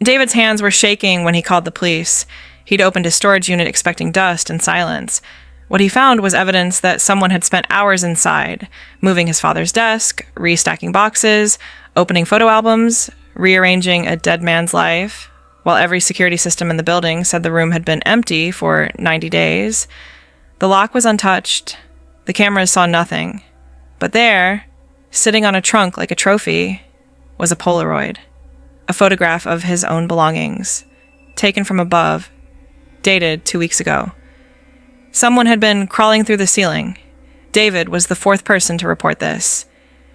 David's hands were shaking when he called the police. He'd opened his storage unit expecting dust and silence. What he found was evidence that someone had spent hours inside, moving his father's desk, restacking boxes, opening photo albums, rearranging a dead man's life, while every security system in the building said the room had been empty for 90 days. The lock was untouched. The cameras saw nothing. But there, sitting on a trunk like a trophy, was a Polaroid, a photograph of his own belongings, taken from above, dated 2 weeks ago. Someone had been crawling through the ceiling. David was the fourth person to report this.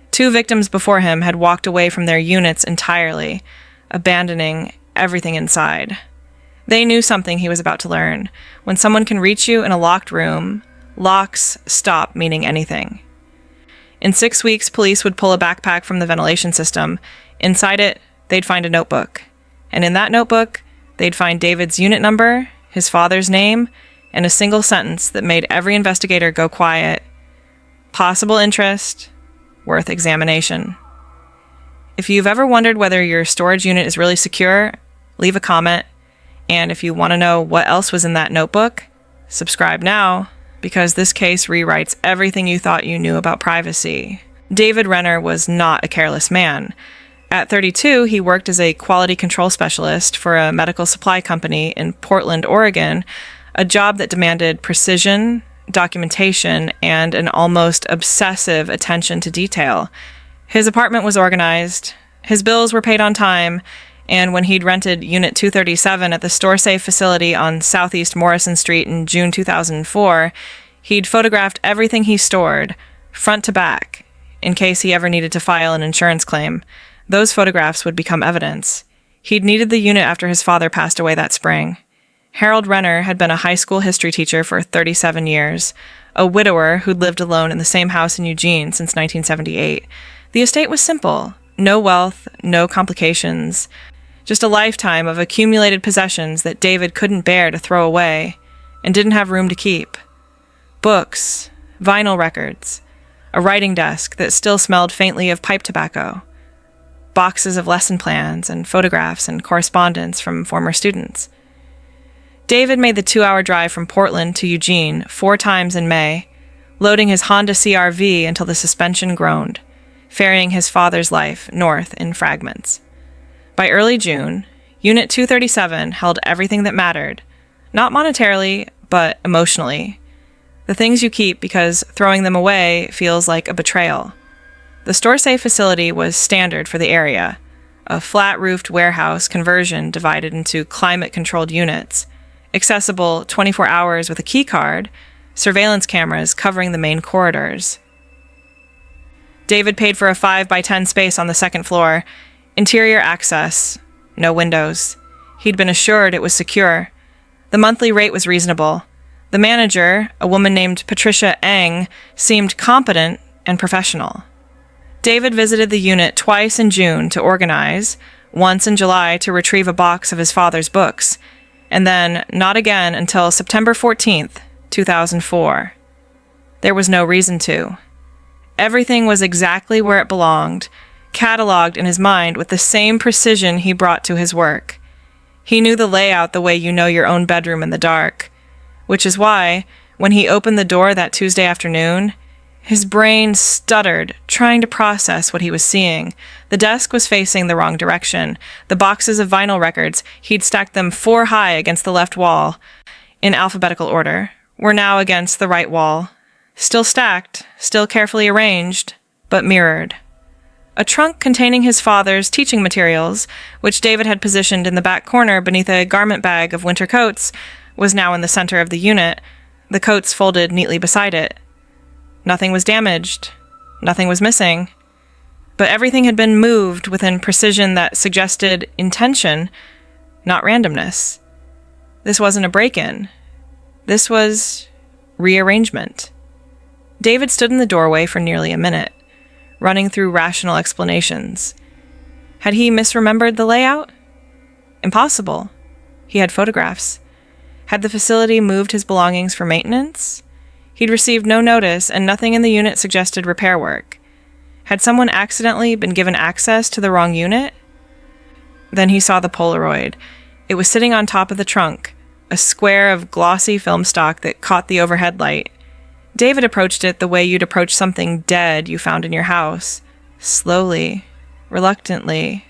2 victims before him had walked away from their units entirely, abandoning everything inside. They knew something he was about to learn. When someone can reach you in a locked room, locks stop meaning anything. In 6 weeks, police would pull a backpack from the ventilation system. Inside it, they'd find a notebook. And in that notebook, they'd find David's unit number, his father's name, and a single sentence that made every investigator go quiet. Possible interest, worth examination. If you've ever wondered whether your storage unit is really secure, leave a comment. And if you want to know what else was in that notebook, subscribe now, because this case rewrites everything you thought you knew about privacy. David Renner was not a careless man. At 32, he worked as a quality control specialist for a medical supply company in Portland, Oregon, a job that demanded precision, documentation, and an almost obsessive attention to detail. His apartment was organized, his bills were paid on time, and when he'd rented Unit 237 at the StoreSafe facility on Southeast Morrison Street in June 2004, he'd photographed everything he stored, front to back, in case he ever needed to file an insurance claim. Those photographs would become evidence. He'd needed the unit after his father passed away that spring. Harold Renner had been a high school history teacher for 37 years, a widower who'd lived alone in the same house in Eugene since 1978. The estate was simple. No wealth, no complications. Just a lifetime of accumulated possessions that David couldn't bear to throw away and didn't have room to keep. Books, vinyl records, a writing desk that still smelled faintly of pipe tobacco, boxes of lesson plans and photographs and correspondence from former students. David made the 2-hour drive from Portland to Eugene 4 times in May, loading his Honda CR-V until the suspension groaned, ferrying his father's life north in fragments. By early June, Unit 237 held everything that mattered, not monetarily, but emotionally. The things you keep because throwing them away feels like a betrayal. The StoreSafe facility was standard for the area, a flat-roofed warehouse conversion divided into climate-controlled units, accessible 24 hours with a key card, surveillance cameras covering the main corridors. David paid for a 5x10 space on the second floor, interior access, no windows. He'd been assured it was secure. The monthly rate was reasonable. The manager, a woman named Patricia Eng, seemed competent and professional. David visited the unit twice in June to organize, once in July to retrieve a box of his father's books, and then not again until September 14th, 2004. There was no reason to. Everything was exactly where it belonged, cataloged in his mind with the same precision he brought to his work. He knew the layout the way you know your own bedroom in the dark, which is why, when he opened the door that Tuesday afternoon, his brain stuttered, trying to process what he was seeing. The desk was facing the wrong direction. The boxes of vinyl records, he'd stacked them 4 high against the left wall, in alphabetical order, were now against the right wall. Still stacked, still carefully arranged, but mirrored. A trunk containing his father's teaching materials, which David had positioned in the back corner beneath a garment bag of winter coats, was now in the center of the unit, the coats folded neatly beside it. Nothing was damaged. Nothing was missing. But everything had been moved within precision that suggested intention, not randomness. This wasn't a break-in. This was rearrangement. David stood in the doorway for nearly a minute, running through rational explanations. Had he misremembered the layout? Impossible. He had photographs. Had the facility moved his belongings for maintenance? He'd received no notice, and nothing in the unit suggested repair work. Had someone accidentally been given access to the wrong unit? Then he saw the Polaroid. It was sitting on top of the trunk, a square of glossy film stock that caught the overhead light. David approached it the way you'd approach something dead you found in your house. Slowly, reluctantly,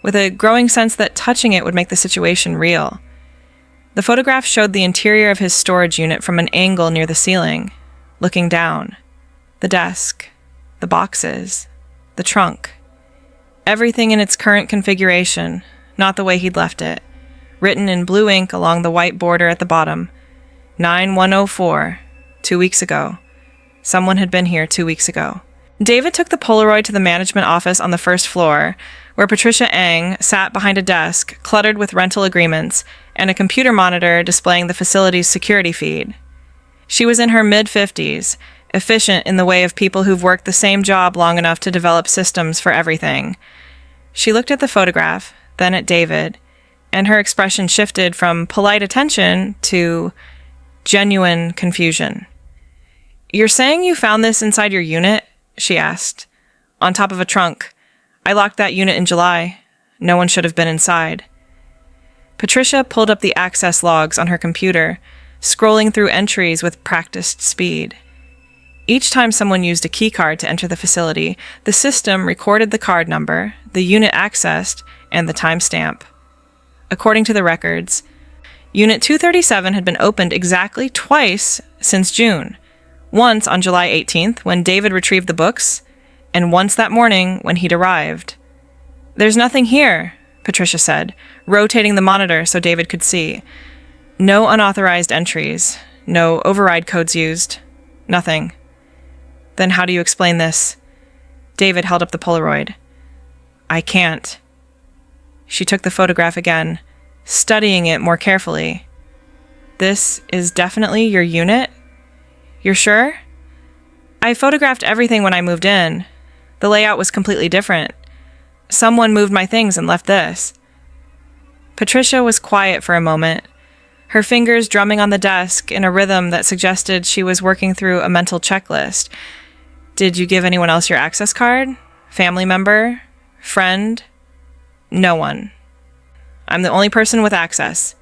with a growing sense that touching it would make the situation real. The photograph showed the interior of his storage unit from an angle near the ceiling, looking down. The desk, the boxes, the trunk. Everything in its current configuration, not the way he'd left it. Written in blue ink along the white border at the bottom. 9104, 2 weeks ago. Someone had been here 2 weeks ago. David took the Polaroid to the management office on the first floor, where Patricia Ang sat behind a desk cluttered with rental agreements and a computer monitor displaying the facility's security feed. She was in her mid-50s, efficient in the way of people who've worked the same job long enough to develop systems for everything. She looked at the photograph, then at David, and her expression shifted from polite attention to genuine confusion. "You're saying you found this inside your unit?" she asked. "On top of a trunk. I locked that unit in July. No one should have been inside." Patricia pulled up the access logs on her computer, scrolling through entries with practiced speed. Each time someone used a keycard to enter the facility, the system recorded the card number, the unit accessed, and the timestamp. According to the records, Unit 237 had been opened exactly twice since June. Once on July 18th, when David retrieved the books, and once that morning when he'd arrived. "There's nothing here," Patricia said, rotating the monitor so David could see. "No unauthorized entries, no override codes used, nothing." "Then how do you explain this?" David held up the Polaroid. "I can't." She took the photograph again, studying it more carefully. "This is definitely your unit? You're sure?" "I photographed everything when I moved in. The layout was completely different. Someone moved my things and left this." Patricia was quiet for a moment, her fingers drumming on the desk in a rhythm that suggested she was working through a mental checklist. "Did you give anyone else your access card? Family member? Friend?" "No one. I'm the only person with access."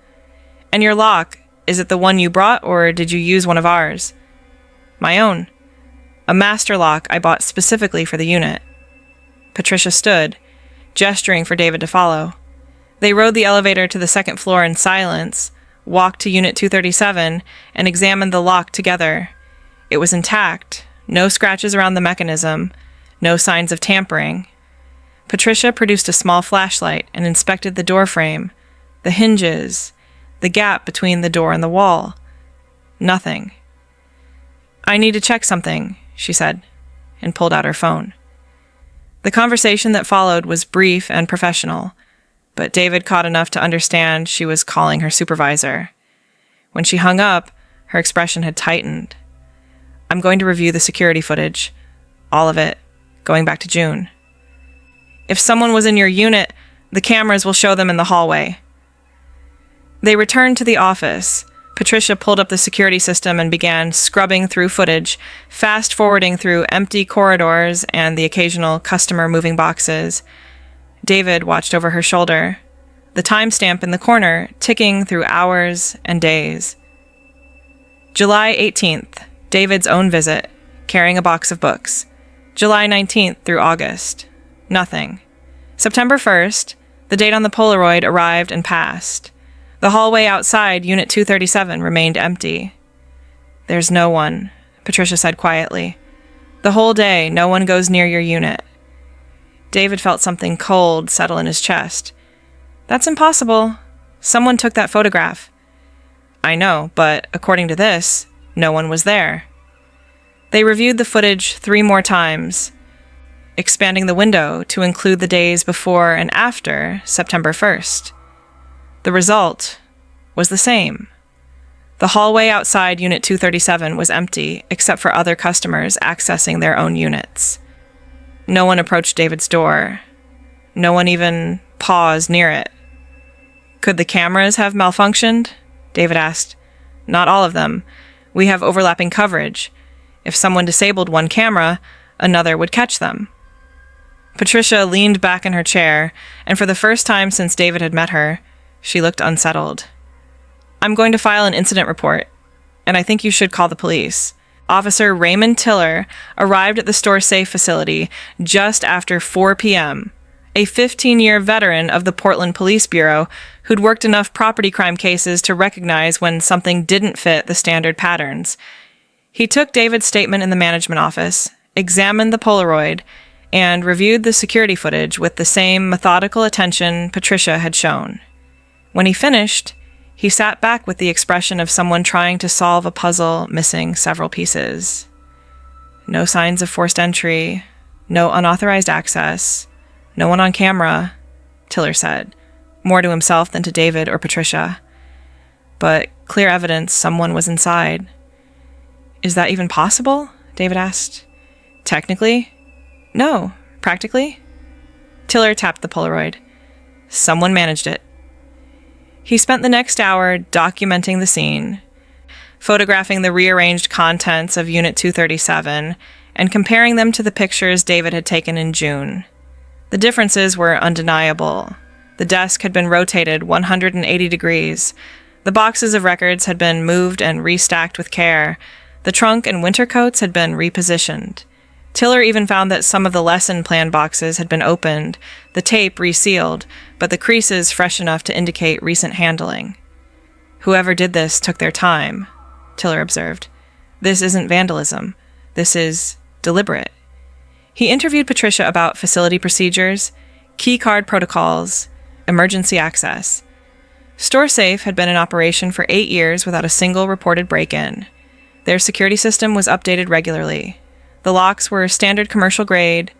"And your lock, is it the one you brought, or did you use one of ours?" "My own. A master lock I bought specifically for the unit." Patricia stood, gesturing for David to follow. They rode the elevator to the second floor in silence, walked to Unit 237, and examined the lock together. It was intact, no scratches around the mechanism, no signs of tampering. Patricia produced a small flashlight and inspected the door frame, the hinges, the gap between the door and the wall. Nothing. "I need to check something," she said, and pulled out her phone. The conversation that followed was brief and professional, but David caught enough to understand she was calling her supervisor. When she hung up, her expression had tightened. "I'm going to review the security footage. All of it, going back to June. If someone was in your unit, the cameras will show them in the hallway." They returned to the office. Patricia pulled up the security system and began scrubbing through footage, fast-forwarding through empty corridors and the occasional customer moving boxes. David watched over her shoulder, the timestamp in the corner ticking through hours and days. July 18th, David's own visit, carrying a box of books. July 19th through August. Nothing. September 1st, the date on the Polaroid arrived and passed. The hallway outside Unit 237 remained empty. "There's no one," Patricia said quietly. "The whole day, no one goes near your unit." David felt something cold settle in his chest. "That's impossible. Someone took that photograph." "I know, but according to this, no one was there." They reviewed the footage 3 more times, expanding the window to include the days before and after September 1st. The result was the same. The hallway outside Unit 237 was empty, except for other customers accessing their own units. No one approached David's door. No one even paused near it. "Could the cameras have malfunctioned?" David asked. "Not all of them. We have overlapping coverage. If someone disabled one camera, another would catch them." Patricia leaned back in her chair, and for the first time since David had met her, she looked unsettled. "I'm going to file an incident report, and I think you should call the police." Officer Raymond Tiller arrived at the store safe facility just after 4 p.m., a 15-year veteran of the Portland Police Bureau who'd worked enough property crime cases to recognize when something didn't fit the standard patterns. He took David's statement in the management office, examined the Polaroid, and reviewed the security footage with the same methodical attention Patricia had shown. When he finished, he sat back with the expression of someone trying to solve a puzzle missing several pieces. "No signs of forced entry, no unauthorized access, no one on camera," Tiller said, more to himself than to David or Patricia. "But clear evidence someone was inside." "Is that even possible?" David asked. "Technically? No. Practically?" Tiller tapped the Polaroid. "Someone managed it." He spent the next hour documenting the scene, photographing the rearranged contents of Unit 237, and comparing them to the pictures David had taken in June. The differences were undeniable. The desk had been rotated 180 degrees. The boxes of records had been moved and restacked with care. The trunk and winter coats had been repositioned. Tiller even found that some of the lesson plan boxes had been opened, the tape resealed, but the creases fresh enough to indicate recent handling. "Whoever did this took their time," Tiller observed. "This isn't vandalism. This is deliberate." He interviewed Patricia about facility procedures, key card protocols, emergency access. StoreSafe had been in operation for 8 years without a single reported break-in. Their security system was updated regularly. The locks were standard commercial grade,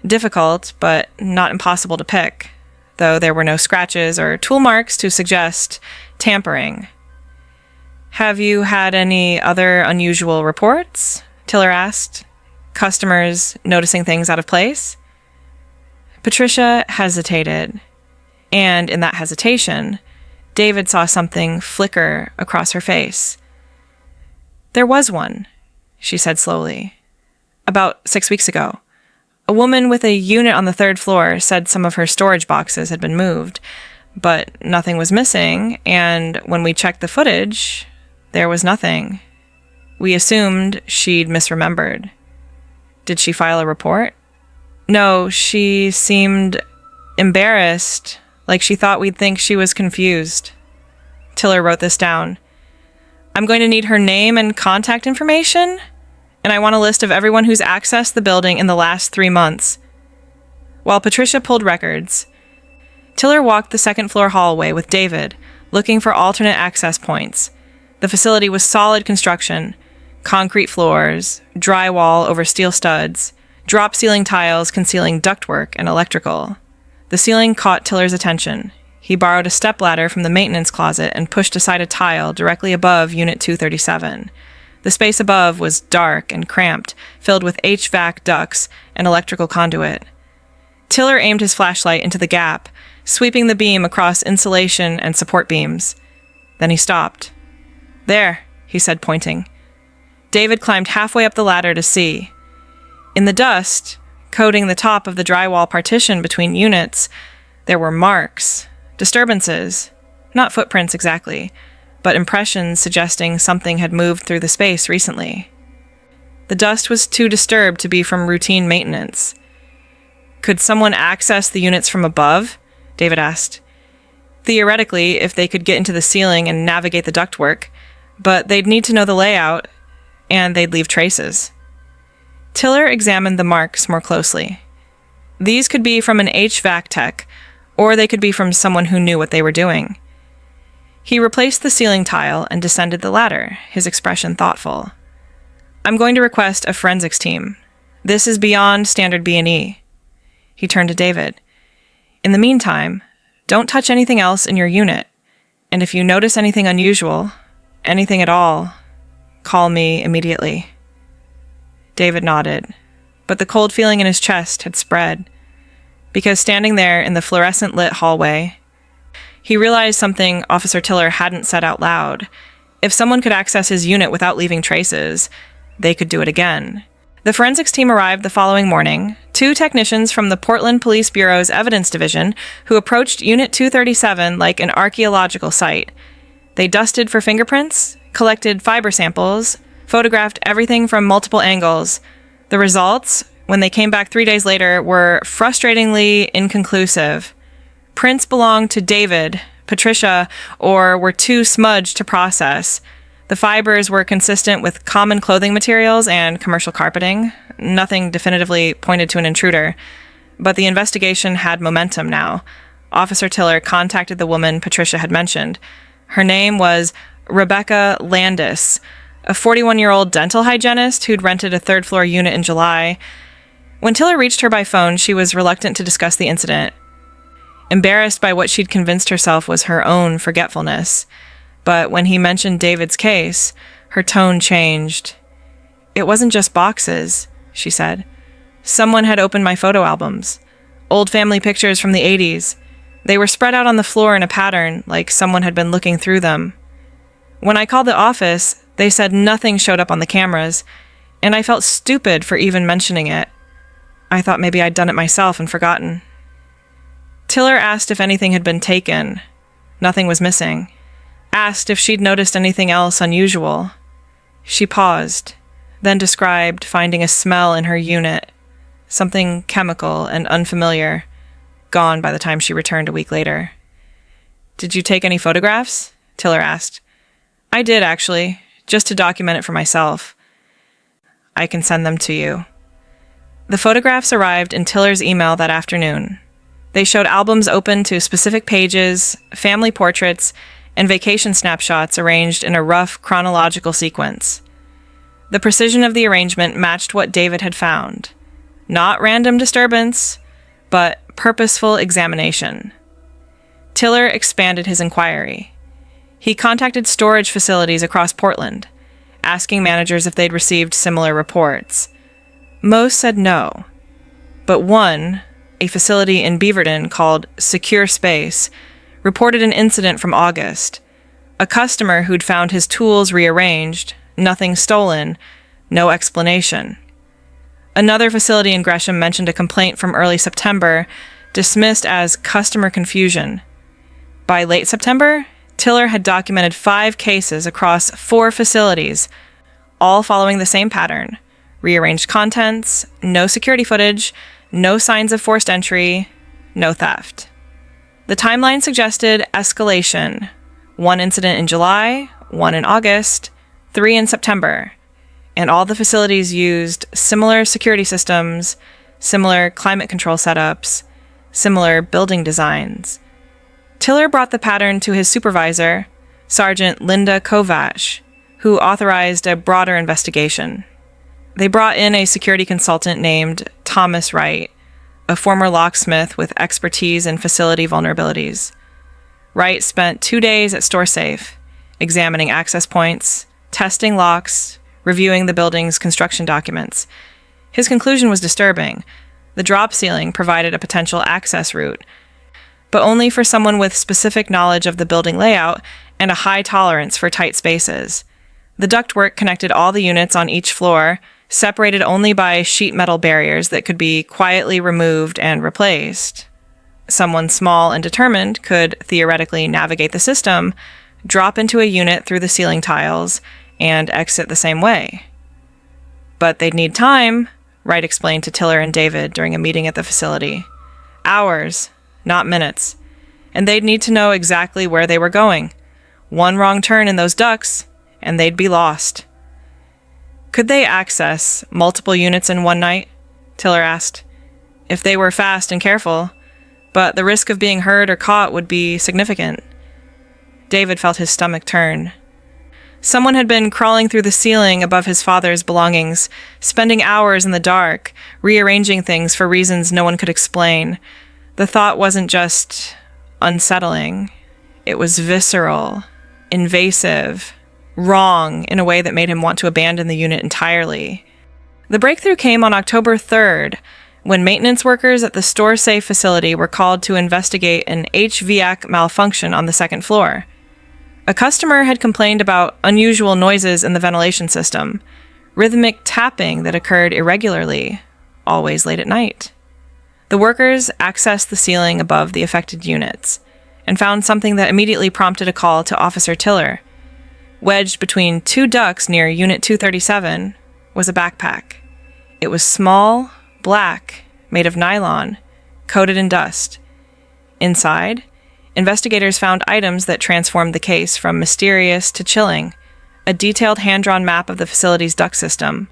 difficult but not impossible to pick, though there were no scratches or tool marks to suggest tampering. "Have you had any other unusual reports?" Tiller asked. "Customers noticing things out of place?" Patricia hesitated, and in that hesitation, David saw something flicker across her face. "There was one," she said slowly. "About 6 weeks ago. A woman with a unit on the 3rd floor said some of her storage boxes had been moved, but nothing was missing, and when we checked the footage, there was nothing. We assumed she'd misremembered." "Did she file a report?" "No, she seemed embarrassed, like she thought we'd think she was confused." Tiller wrote this down. "I'm going to need her name and contact information, and I want a list of everyone who's accessed the building in the last 3 months." While Patricia pulled records, Tiller walked the 2nd floor hallway with David, looking for alternate access points. The facility was solid construction, concrete floors, drywall over steel studs, drop ceiling tiles concealing ductwork and electrical. The ceiling caught Tiller's attention. He borrowed a stepladder from the maintenance closet and pushed aside a tile directly above Unit 237. The space above was dark and cramped, filled with HVAC ducts and electrical conduit. Tiller aimed his flashlight into the gap, sweeping the beam across insulation and support beams. Then he stopped. "There," he said, pointing. David climbed halfway up the ladder to see. In the dust, coating the top of the drywall partition between units, there were marks, disturbances, not footprints exactly, but impressions suggesting something had moved through the space recently. The dust was too disturbed to be from routine maintenance. "Could someone access the units from above?" David asked. "Theoretically, if they could get into the ceiling and navigate the ductwork, but they'd need to know the layout, and they'd leave traces." Tiller examined the marks more closely. These could be from an HVAC tech, or they could be from someone who knew what they were doing. He replaced the ceiling tile and descended the ladder, his expression thoughtful. "I'm going to request a forensics team. This is beyond standard B&E." He turned to David. "In the meantime, don't touch anything else in your unit, and if you notice anything unusual, anything at all, call me immediately." David nodded, but the cold feeling in his chest had spread, because standing there in the fluorescent-lit hallway, he realized something Officer Tiller hadn't said out loud. If someone could access his unit without leaving traces, they could do it again. The forensics team arrived the following morning. 2 technicians from the Portland Police Bureau's Evidence Division who approached Unit 237 like an archaeological site. They dusted for fingerprints, collected fiber samples, photographed everything from multiple angles. The results, when they came back 3 days later, were frustratingly inconclusive. Prints belonged to David, Patricia, or were too smudged to process. The fibers were consistent with common clothing materials and commercial carpeting. Nothing definitively pointed to an intruder. But the investigation had momentum now. Officer Tiller contacted the woman Patricia had mentioned. Her name was Rebecca Landis, a 41-year-old dental hygienist who'd rented a third-floor unit in July. When Tiller reached her by phone, she was reluctant to discuss the incident, embarrassed by what she'd convinced herself was her own forgetfulness. But when he mentioned David's case, her tone changed. "It wasn't just boxes," she said. "Someone had opened my photo albums. Old family pictures from the 80s. They were spread out on the floor in a pattern, like someone had been looking through them. When I called the office, they said nothing showed up on the cameras, and I felt stupid for even mentioning it. I thought maybe I'd done it myself and forgotten." Tiller asked if anything had been taken. Nothing was missing. Asked if she'd noticed anything else unusual. She paused, then described finding a smell in her unit, something chemical and unfamiliar, gone by the time she returned a week later. "Did you take any photographs?" Tiller asked. "I did, actually, just to document it for myself. I can send them to you." The photographs arrived in Tiller's email that afternoon. They showed albums open to specific pages, family portraits, and vacation snapshots arranged in a rough chronological sequence. The precision of the arrangement matched what David had found. Not random disturbance, but purposeful examination. Tiller expanded his inquiry. He contacted storage facilities across Portland, asking managers if they'd received similar reports. Most said no, but one, a facility in Beaverton called Secure Space, reported an incident from August. A customer who'd found his tools rearranged, nothing stolen, no explanation. Another facility in Gresham mentioned a complaint from early September, dismissed as customer confusion. By late September, Tiller had documented 5 cases across 4 facilities, all following the same pattern: rearranged contents, no security footage, no signs of forced entry, no theft. The timeline suggested escalation: 1 incident in July, 1 in August, 3 in September, and all the facilities used similar security systems, similar climate control setups, similar building designs. Tiller brought the pattern to his supervisor, Sergeant Linda Kovash, who authorized a broader investigation. They brought in a security consultant named Thomas Wright, a former locksmith with expertise in facility vulnerabilities. Wright spent 2 days at StoreSafe, examining access points, testing locks, reviewing the building's construction documents. His conclusion was disturbing. The drop ceiling provided a potential access route, but only for someone with specific knowledge of the building layout and a high tolerance for tight spaces. The ductwork connected all the units on each floor, separated only by sheet metal barriers that could be quietly removed and replaced. Someone small and determined could theoretically navigate the system, drop into a unit through the ceiling tiles, and exit the same way. But they'd need time, Wright explained to Tiller and David during a meeting at the facility. Hours, not minutes. And they'd need to know exactly where they were going. One wrong turn in those ducts, and they'd be lost. Could they access multiple units in one night? Tiller asked. If they were fast and careful, but the risk of being heard or caught would be significant. David felt his stomach turn. Someone had been crawling through the ceiling above his father's belongings, spending hours in the dark, rearranging things for reasons no one could explain. The thought wasn't just unsettling. It was visceral, invasive, wrong in a way that made him want to abandon the unit entirely. The breakthrough came on October 3rd, when maintenance workers at the StoreSafe facility were called to investigate an HVAC malfunction on the second floor. A customer had complained about unusual noises in the ventilation system, rhythmic tapping that occurred irregularly, always late at night. The workers accessed the ceiling above the affected units and found something that immediately prompted a call to Officer Tiller. Wedged between two ducts near Unit 237 was a backpack. It was small, black, made of nylon, coated in dust. Inside, investigators found items that transformed the case from mysterious to chilling: a detailed hand-drawn map of the facility's duct system,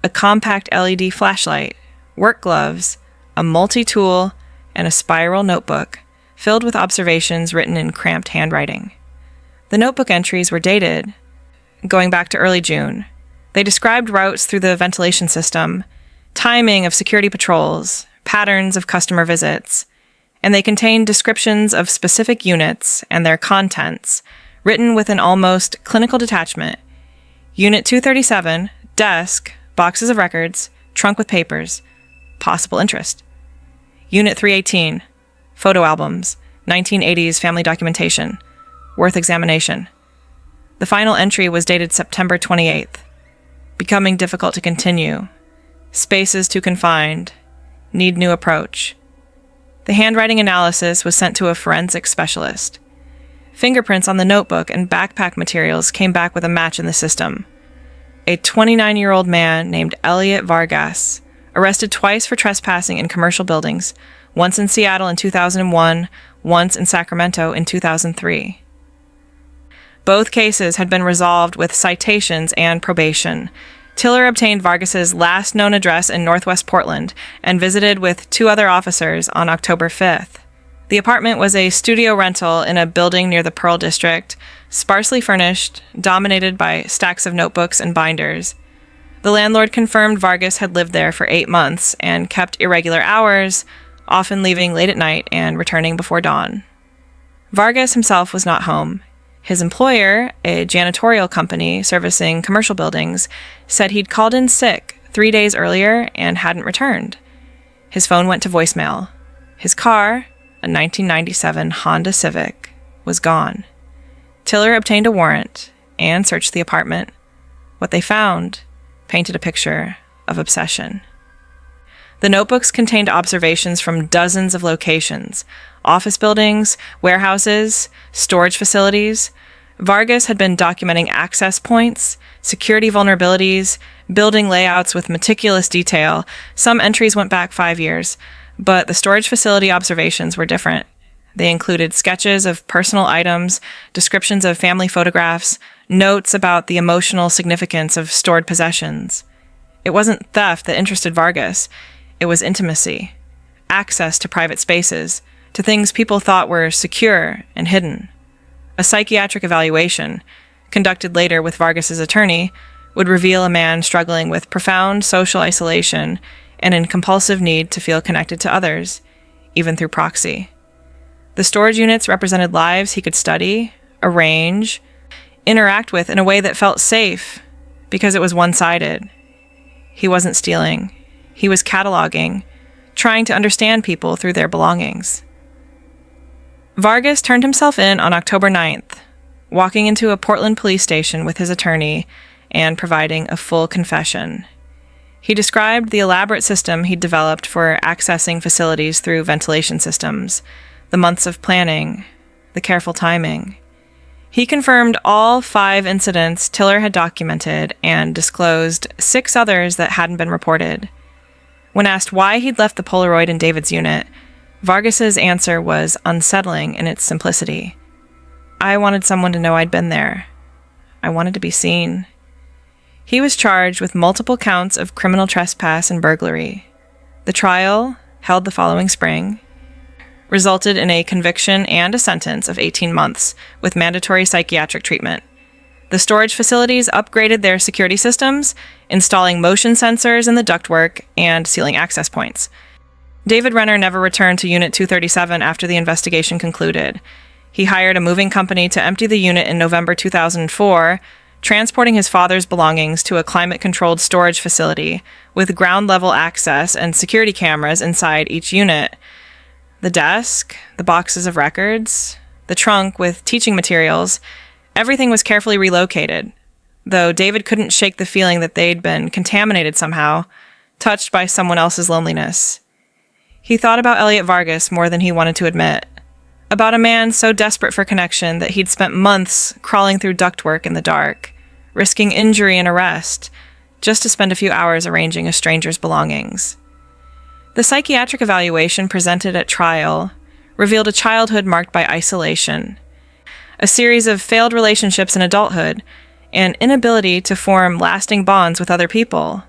a compact LED flashlight, work gloves, a multi-tool, and a spiral notebook filled with observations written in cramped handwriting. The notebook entries were dated, going back to early June. They described routes through the ventilation system, timing of security patrols, patterns of customer visits, and they contained descriptions of specific units and their contents, written with an almost clinical detachment. Unit 237, desk, boxes of records, trunk with papers, possible interest. Unit 318, photo albums, 1980s family documentation, worth examination. The final entry was dated September 28th. Becoming difficult to continue. Spaces too confined. Need new approach. The handwriting analysis was sent to a forensic specialist. Fingerprints on the notebook and backpack materials came back with a match in the system. A 29-year-old man named Elliot Vargas, arrested twice for trespassing in commercial buildings, once in Seattle in 2001, once in Sacramento in 2003. Both cases had been resolved with citations and probation. Tiller obtained Vargas's last known address in Northwest Portland and visited with two other officers on October 5th. The apartment was a studio rental in a building near the Pearl District, sparsely furnished, dominated by stacks of notebooks and binders. The landlord confirmed Vargas had lived there for 8 months and kept irregular hours, often leaving late at night and returning before dawn. Vargas himself was not home. His employer, a janitorial company servicing commercial buildings, said he'd called in sick 3 days earlier and hadn't returned. His phone went to voicemail. His car, a 1997 Honda Civic, was gone. Tiller obtained a warrant and searched the apartment. What they found painted a picture of obsession. The notebooks contained observations from dozens of locations: office buildings, warehouses, storage facilities. Vargas had been documenting access points, security vulnerabilities, building layouts with meticulous detail. Some entries went back 5 years, but the storage facility observations were different. They included sketches of personal items, descriptions of family photographs, notes about the emotional significance of stored possessions. It wasn't theft that interested Vargas. It was intimacy, access to private spaces, to things people thought were secure and hidden. A psychiatric evaluation, conducted later with Vargas's attorney, would reveal a man struggling with profound social isolation and a compulsive need to feel connected to others, even through proxy. The storage units represented lives he could study, arrange, interact with in a way that felt safe, because it was one-sided. He wasn't stealing. He was cataloging, trying to understand people through their belongings. Vargas turned himself in on October 9th, walking into a Portland police station with his attorney and providing a full confession. He described the elaborate system he'd developed for accessing facilities through ventilation systems, the months of planning, the careful timing. He confirmed all 5 incidents Tiller had documented and disclosed 6 others that hadn't been reported. When asked why he'd left the Polaroid in David's unit, Vargas's answer was unsettling in its simplicity. I wanted someone to know I'd been there. I wanted to be seen. He was charged with multiple counts of criminal trespass and burglary. The trial, held the following spring, resulted in a conviction and a sentence of 18 months with mandatory psychiatric treatment. The storage facilities upgraded their security systems, installing motion sensors in the ductwork and sealing access points. David Renner never returned to Unit 237 after the investigation concluded. He hired a moving company to empty the unit in November 2004, transporting his father's belongings to a climate-controlled storage facility with ground-level access and security cameras inside each unit. The desk, the boxes of records, the trunk with teaching materials, everything was carefully relocated. though David couldn't shake the feeling that they'd been contaminated somehow, touched by someone else's loneliness. He thought about Elliot Vargas more than he wanted to admit, about a man so desperate for connection that he'd spent months crawling through ductwork in the dark, risking injury and arrest, just to spend a few hours arranging a stranger's belongings. The psychiatric evaluation presented at trial revealed a childhood marked by isolation, a series of failed relationships in adulthood, and inability to form lasting bonds with other people.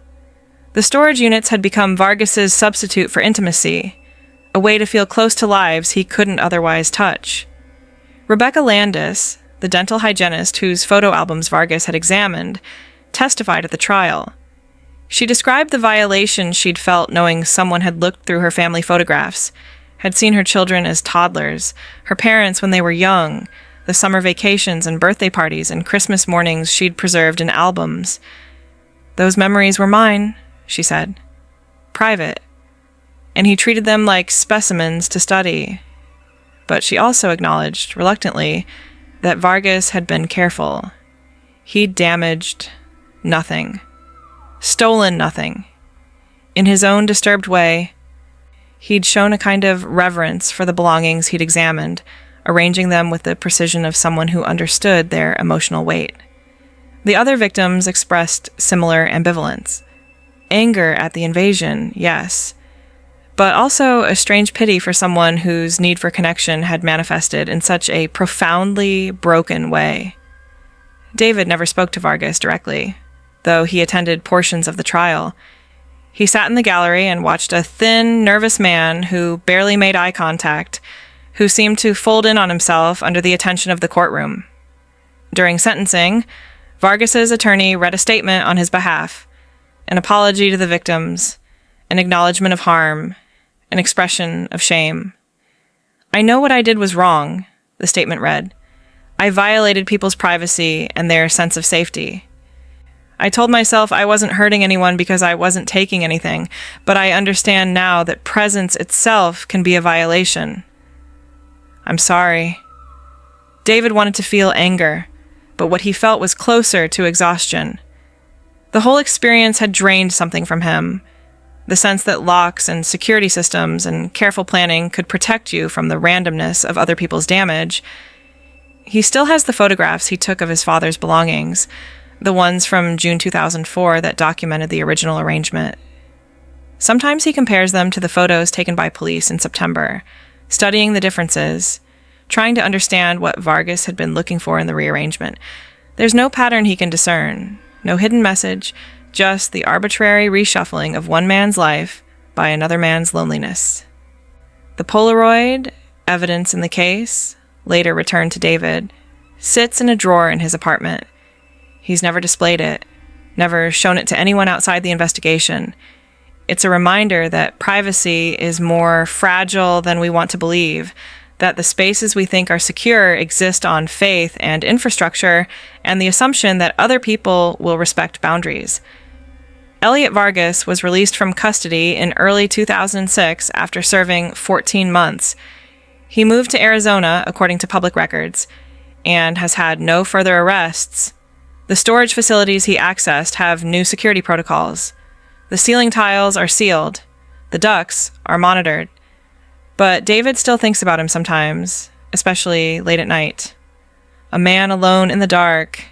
The storage units had become Vargas's substitute for intimacy, a way to feel close to lives he couldn't otherwise touch. Rebecca Landis, the dental hygienist whose photo albums Vargas had examined, testified at the trial. She described the violation she'd felt knowing someone had looked through her family photographs, had seen her children as toddlers, her parents when they were young, the summer vacations and birthday parties and Christmas mornings she'd preserved in albums. "Those memories were mine," she said. "Private. And he treated them like specimens to study." But she also acknowledged, reluctantly, that Vargas had been careful. He'd damaged nothing. Stolen nothing. In his own disturbed way, he'd shown a kind of reverence for the belongings he'd examined, arranging them with the precision of someone who understood their emotional weight. The other victims expressed similar ambivalence. Anger at the invasion, yes, but also a strange pity for someone whose need for connection had manifested in such a profoundly broken way. David never spoke to Vargas directly, though he attended portions of the trial. He sat in the gallery and watched a thin, nervous man who barely made eye contact, who seemed to fold in on himself under the attention of the courtroom. During sentencing, Vargas's attorney read a statement on his behalf, an apology to the victims, an acknowledgement of harm, an expression of shame. "I know what I did was wrong," the statement read. "I violated people's privacy and their sense of safety. I told myself I wasn't hurting anyone because I wasn't taking anything, but I understand now that presence itself can be a violation. I'm sorry." David wanted to feel anger, but what he felt was closer to exhaustion. The whole experience had drained something from him, the sense that locks and security systems and careful planning could protect you from the randomness of other people's damage. He still has the photographs he took of his father's belongings, the ones from June 2004 that documented the original arrangement. Sometimes he compares them to the photos taken by police in September, studying the differences, trying to understand what Vargas had been looking for in the rearrangement. There's no pattern he can discern, no hidden message, just the arbitrary reshuffling of one man's life by another man's loneliness. The Polaroid, evidence in the case, later returned to David, sits in a drawer in his apartment. He's never displayed it, never shown it to anyone outside the investigation. It's a reminder that privacy is more fragile than we want to believe, that the spaces we think are secure exist on faith and infrastructure and the assumption that other people will respect boundaries. Elliot Vargas was released from custody in early 2006 after serving 14 months. He moved to Arizona, according to public records, and has had no further arrests. The storage facilities he accessed have new security protocols. The ceiling tiles are sealed. The ducts are monitored. But David still thinks about him sometimes, especially late at night. A man alone in the dark,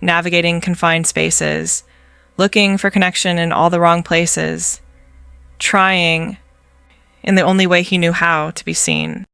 navigating confined spaces, looking for connection in all the wrong places, trying, in the only way he knew how, to be seen.